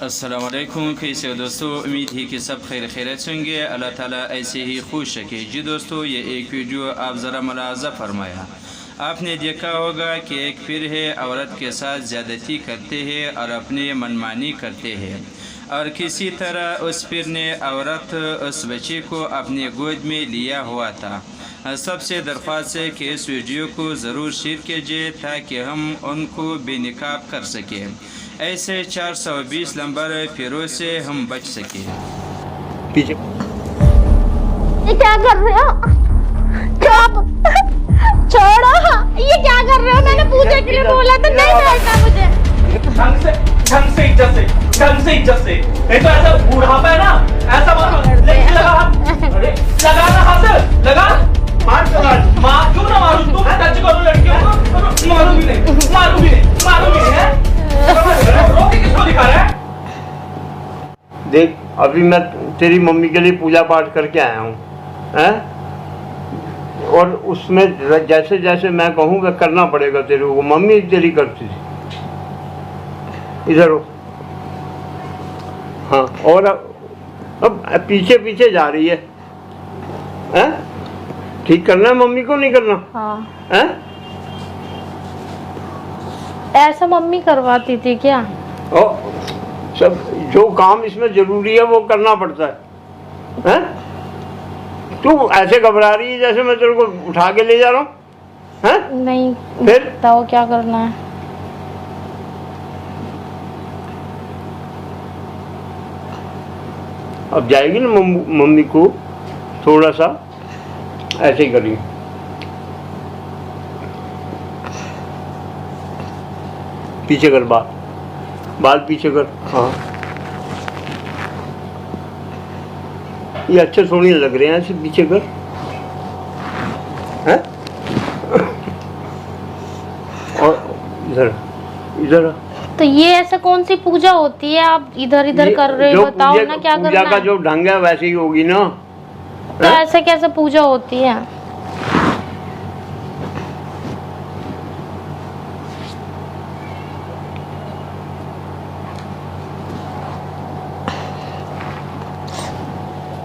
अस्सलाम वालेकुम। कैसे हो दोस्तों? उम्मीद है कि सब खैरियत होंगे। अल्लाह ताला ऐसे ही खुश रखे। जी दोस्तों, ये एक वीडियो आप ज़रा मुलाज़ा फरमाया। आपने देखा होगा कि एक पीर है, औरत के साथ ज़्यादती करते हैं और अपने मनमानी करते हैं, और किसी तरह उस पीर ने औरत उस बच्चे को अपने गोद में लिया हुआ था। सबसे दरख्वास्त है कि इस वीडियो को ज़रूर शेयर कीजिए ताकि हम उनको बेनकाब कर सकें। ऐसे 420 नंबर फिरों से हम बच सकें। पीछे ये क्या कर रहे हो? चुप छोड़ो। ये क्या कर रहे हो? मैंने पूजा के लिए बोला था, नहीं बैठना मुझे। ढंग से इज्जत से नहीं तो ऐसा बूढ़ापा है ना, ऐसा मारो। लेकिन लगा हाथ, अरे लगा ना हाथ, लगा मार क्यों ना मारूं? तुम टच करो लड़कियों को, मारू भी नहीं है। रोके किसको दिखा रहा है? देख, अभी मैं तेरी मम्मी के लिए पूजा पाठ करके आया हूँ, हैं? और उसमें जैसे जैसे मैं कहूँ वह करना पड़ेगा तेरे को। मम्मी तेरी करती थी। इधर हो। हाँ, और अब पीछे पीछे जा रही है, हैं? ठीक करना है मम्मी को, नहीं करना? हाँ। हैं? ऐसा मम्मी करवाती थी क्या? ओ, सब जो काम इसमें जरूरी है वो करना पड़ता है, हैं? तू ऐसे घबरा रही है जैसे मैं तेरे को उठा के ले जा रहा हूँ, हैं? नहीं, फिर बताओ क्या करना है। अब जाएगी ना मम्मी को थोड़ा सा ऐसे ही करेंगे। पीछे कर, बाल पीछे कर। हाँ, ये अच्छे सोने लग रहे हैं, ऐसे पीछे कर, हैं? और इधर तो ये ऐसा कौन सी पूजा होती है? आप इधर इधर कर रहे हो, बताओ ना क्या करना है। पूजा का जो ढंग है वैसे ही होगी ना। तो ऐसे कैसे पूजा होती है?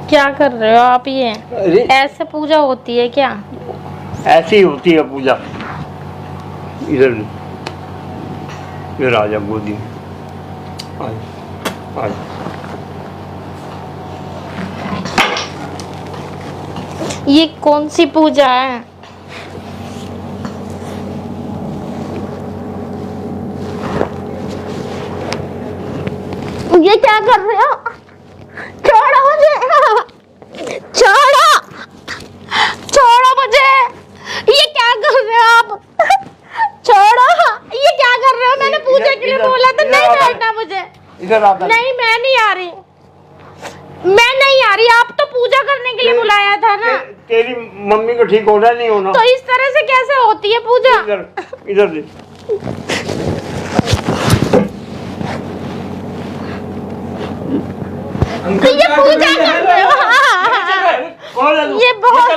क्या कर रहे हो आप? ये ऐसे पूजा होती है क्या? ऐसी ही होती है पूजा। इधर आ जा गोदी में। आ जा। ये कौन सी पूजा है? ये क्या कर रहे हो? छोड़ो मुझे, छोड़ो मुझे। ये क्या कर रहे हो आप? छोड़ो। ये क्या कर रहे हो? मैंने पूजा के लिए बोला था, नहीं बैठना मुझे। इधर आ। नहीं, मैं नहीं आ रही, आप तो पूजा करने के लिए बुलाया था ना। तेरी मम्मी को ठीक होना नहीं होना? तो इस तरह से कैसे होती है पूजा? इधर दे। तो ये पूजा कर रहे हो? ये बहुत